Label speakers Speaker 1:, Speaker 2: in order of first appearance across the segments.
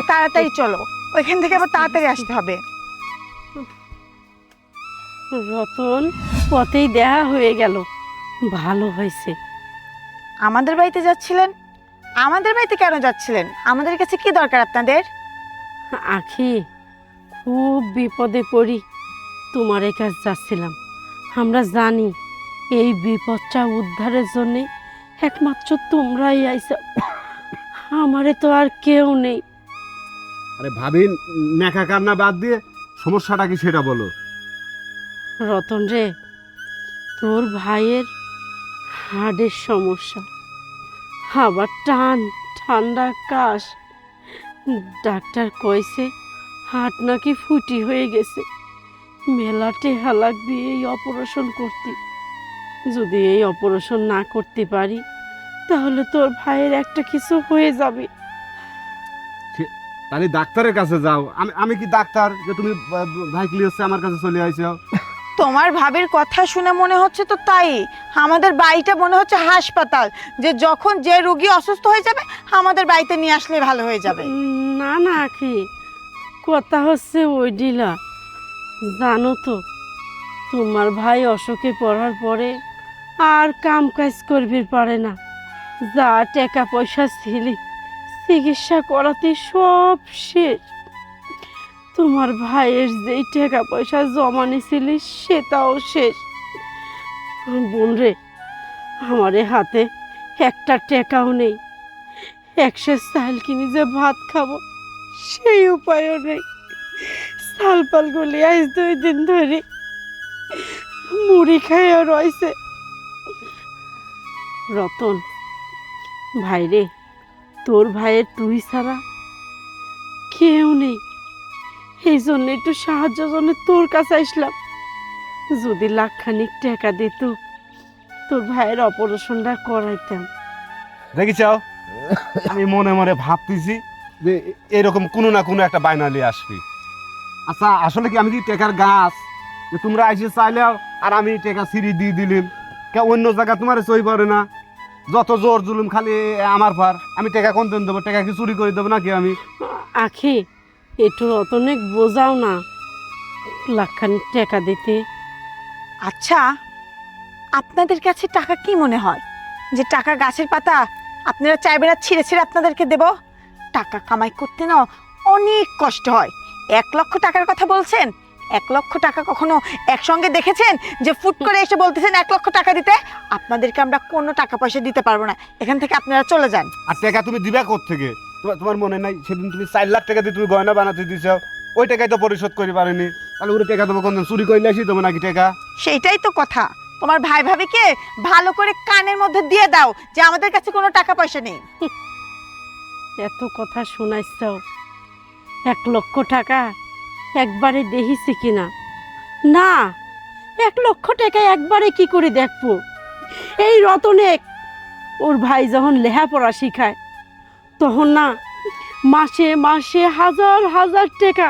Speaker 1: তাড়াতাড়ি চলো, ওইখান থেকে আবার তাড়াতাড়ি আসতে হবে।
Speaker 2: রতন, পথেই দেখা হয়ে গেল, ভালো হয়েছে।
Speaker 1: আমাদের বাড়িতে যাচ্ছিলেন? আমাদের বাড়িতে কেন যাচ্ছিলেন? আমাদের কাছে কি দরকার আপনাদের?
Speaker 2: আখি, খুব বিপদে পড়ি তোমার কাছে যাচ্ছিলাম। আমরা জানি এই বিপদটা উদ্ধারের জন্যে একমাত্র তোমরাই আইছো, আমারে তো আর কেউ নেই।
Speaker 3: আরে ভাবি, নেকা কান্না বাদ দিয়ে সমস্যাটা কি সেটা বলো।
Speaker 2: রতন রে, তোর ভাইয়ের হার্টের সমস্যা, আবার ঠান্ডা কাশ। ডাক্তার কইছে হার্ট নাকি ফুটি হয়ে গেছে, মেলা টেহা লাগবে এই অপারেশন করতে। যদি এই অপারেশন না করতে পারি তাহলে তোর ভাইয়ের একটা কিছু হয়ে যাবে।
Speaker 3: তাহলে ডাক্তারের কাছে যাও। আমি কি ডাক্তার যে তুমি ভাইকলি হচ্ছে আমার কাছে চলে আইছো?
Speaker 1: তোমার ভাবির কথা শুনে মনে হচ্ছে তো তাই। আমাদের বাড়িটা মনে হচ্ছে হাসপাতাল, যে যখন যে রোগী অসুস্থ হয়ে যাবে আমাদের বাড়িতে নিয়ে আসলে ভালো হয়ে যাবে।
Speaker 2: না না আখি, কথা হচ্ছে ওই ডিলা। জানো তো, তোমার ভাই অসুখে পড়ার পরে আর কাম কাজ করবি পারে না। যা টাকা পয়সা ছিল চিকিৎসা করাতে সব শেষ। তোমার ভাইয়ের যেই টাকা পয়সা জমানি ছিল সেটাও শেষ। বোন রে, আমার হাতে একটা টাকাও নেই। একশো চাল কিনে যে ভাত খাবো সেই উপায়ও নেই। চাল পাল গুলি আজ 2 দিন ধরে মুড়ি খাইয়া রয়েছে। রতন ভাইরে, তোর ভাইয়ের তুই ছাড়া কেউ নেই, এই জন্য একটু সাহায্য জন্য তোর কাছে আসলাম। যদি লাখখানিক টাকা দিত তোর ভাইয়ের অপারেশনটা করাইতাম।
Speaker 3: দেখিছাও, আমি মনে মনে ভাবতেছি যে এরকম কোনো না কোনো একটা বায়না নিয়ে আসবি। আচ্ছা, আসলে কি আমি কি টেকার গাছ যে তোমরা আইসে চাইলেও আর আমি টেকা সিঁড়ি দিয়ে দিলাম? কে অন্য জায়গা তোমার সই পড়ে না? যত জোর জুলুম খালি আমার পার। আমি টেকা কোন দিন দেবো? টেকা কি চুরি করে দেবো নাকি আমি?
Speaker 2: আখি, একটু রতনেক বোঝাও না, লাখখানিক টাকা দিতে।
Speaker 1: আচ্ছা, আপনাদের কাছে টাকা কি মনে হয় যে টাকা গাছের পাতা? আপনারা চাইবেন না ছিঁড়ে ছিঁড়ে আপনাদেরকে দেব? টাকা কামাই করতে না অনেক কষ্ট হয়। 1 লক্ষ টাকার কথা বলছেন। 1 লক্ষ টাকা কখনো একসঙ্গে দেখেছেন যে ফুট করে এসে বলতেছেন 1 লক্ষ টাকা দিতে? আপনাদেরকে আমরা কোনো টাকা পয়সা দিতে পারবো না, এখান থেকে আপনারা চলে যান।
Speaker 3: আর টাকা তুমি দিবা কোত্থেকে? তোমার মনে নাই সেদিন তুমি 4 লাখ টাকা দিয়ে তুমি গয়না বানাতে দিছ? ওই টাকাই তো পরিশোধ করে পারিনি। তাহলে ওরে টাকা দেবো কোন দিন? চুরি করলে আসি দেবো নাকি টাকা?
Speaker 1: সেইটাই তো কথা। তোমার ভাই ভাবিকে ভালো করে কানের মধ্যে দিয়ে দাও যে আমাদের কাছে কোনো টাকা পয়সা নেই।
Speaker 2: এত কথা শোনাইছ, 1 লক্ষ টাকা একবারে দেখিছি কিনা? না, 1 লক্ষ টাকা একবারে কি করে দেখবো? এই রতনেক ওর ভাই যখন লেখাপড়া শিখায় তখন না মাসে মাসে হাজার হাজার টাকা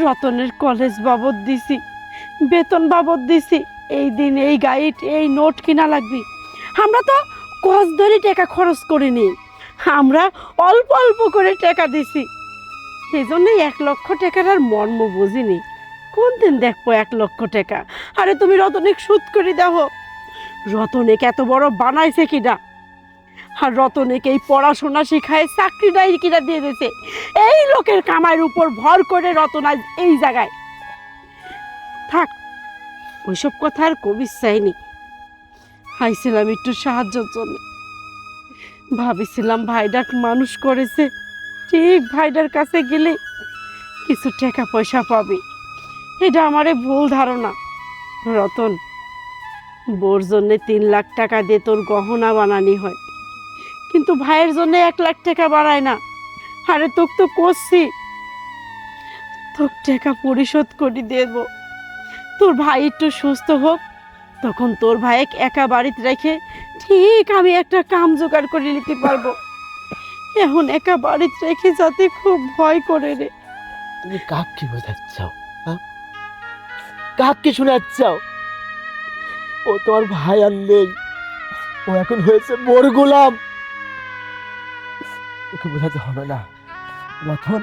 Speaker 2: রতনের কলেজ বাবদ দিছি, বেতন বাবদ দিছি। এই দিন এই গাইড এই নোট কিনা লাগবে। আমরা তো কস ধরে টাকা খরচ করিনি, আমরা অল্প অল্প করে টাকা দিছি। এই জন্যই 1 লক্ষ টাকার আর মর্ম বুঝিনি। কোন দিন দেখবো 1 লক্ষ টাকা? আরে তুমি রতনেক সুদ করে দেখো, রতনেক এত বড় বানাইছে কিনা? আর রতনেক এই পড়াশোনা শিখায় চাকরিটাই কিনা দিয়ে দিয়েছে। এই লোকের কামাইয়ের উপর ভর করে রতন আজ এই জায়গায়। থাক, ওইসব কথা আর কবির চাইনি। আইছিলাম একটু সাহায্যের জন্য। ভাবিছিলাম ভাইডাক মানুষ করেছে, ঠিক ভাইডার কাছে গেলে কিছু টাকা পয়সা পাবে। এটা আমারে ভুল ধারণা। রতন, বোর জন্য 3 লাখ টাকা দিয়ে তোর গহনা বানানি হয়, কিন্তু ভাইয়ের জন্য 1 লাখ টাকা বাড়ায় না। আরে তোকে তো করছি, তোর টাকা পরিশোধ করে দেব। তোর ভাই একটু সুস্থ হোক, তখন তোর ভাই একা বাড়িতে রেখে ঠিক আমি একটা কাম জোগাড় করে নিতে পারবো। এখন একা বাড়িতে রেখে যাতে খুব ভয় করে রে।
Speaker 4: তুমি কাক কি বোঝাচ্ছ? কাক কি শোনাচ্ছ? ও তোমার ভাই আর নেই, ও এখন হয়েছে মোর গোলাম। ওকে বোঝাতে হবে না, রতন,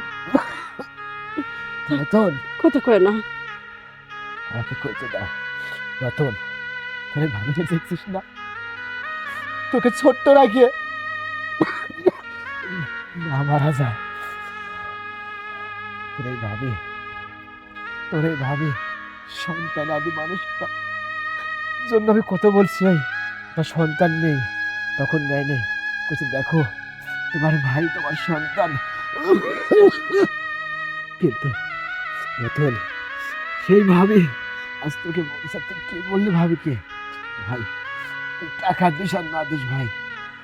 Speaker 4: রতন,
Speaker 2: কত কয় না
Speaker 4: আমাকে কইতে দাও। রতন, তোর ভাবিকে দেখছিস না? তোকে ছোট্ট রাখিয়ে না মারা যায়। তোর এই ভাবি সন্তান আদি মানুষটা জন্য আমি কত বলছি, এই তার সন্তান নেই, তখন নেয় নেই। বলছি দেখো, তোমার ভাই তোমার সন্তান। কিন্তু রতন, সেই ভাবি আজ তোকে বলছে, তুই কি বললি ভাবিকে? ভাই তুই টাকা দিস আর না দিস ভাই,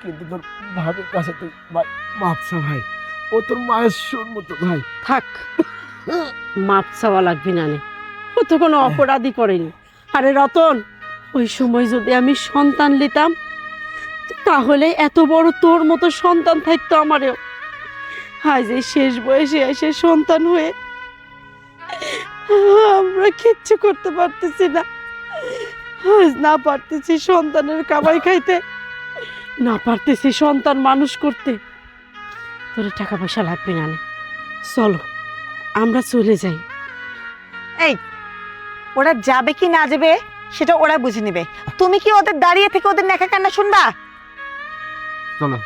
Speaker 4: কিন্তু তোর ভাবির কাছে তুই মাপ চা ভাই। ও তোর মায়ের শোন মতো ভাই।
Speaker 2: থাক, মাপ চাওয়া লাগবে না নে। ও তো কোনো অপরাধী করেনি। আরে রতন, ওই সময় যদি আমি সন্তান নিতাম, তাহলে এত বড় তোর মতো সন্তান থাকতো আমারও। আজ এই শেষ বয়সে এসে সন্তান হয়ে আমরা কিচ্ছু করতে পারতেছি না। আজ না পারতেছি সন্তানের কামাই খাইতে, না পারতেছি সন্তান মানুষ করতে। তোর টাকা পয়সা লাগবে না নে। চলো আমরা চলে যাই।
Speaker 1: এই, ওরা যাবে কি না যাবে সেটা ওরা বুঝে নেবে। তুমি কি ওদের দাঁড়িয়ে থেকে ওদের নেকা কান্না শুনবা?
Speaker 3: চলো।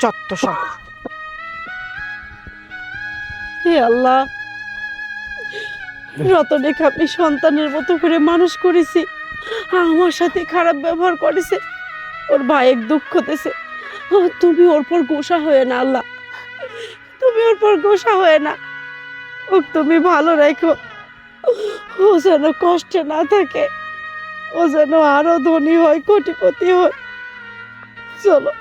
Speaker 1: চত্ব সব।
Speaker 2: হে আল্লাহ, রতনেকে আপনি সন্তানের মতো করে মানুষ করেছি, আমার সাথে খারাপ ব্যবহার করেছে, ওর ভাইয়ের দুঃখ দিয়েছে। তুমি ওর পর গোসা হয়ে না আল্লাহ, তুমি ওর পর গোসা হয়ে না। ও তুমি ভালো রেখো, ও যেন কষ্টে না থাকে, ও যেন আরো ধনী হয়, কোটিপতি হয়। চলো।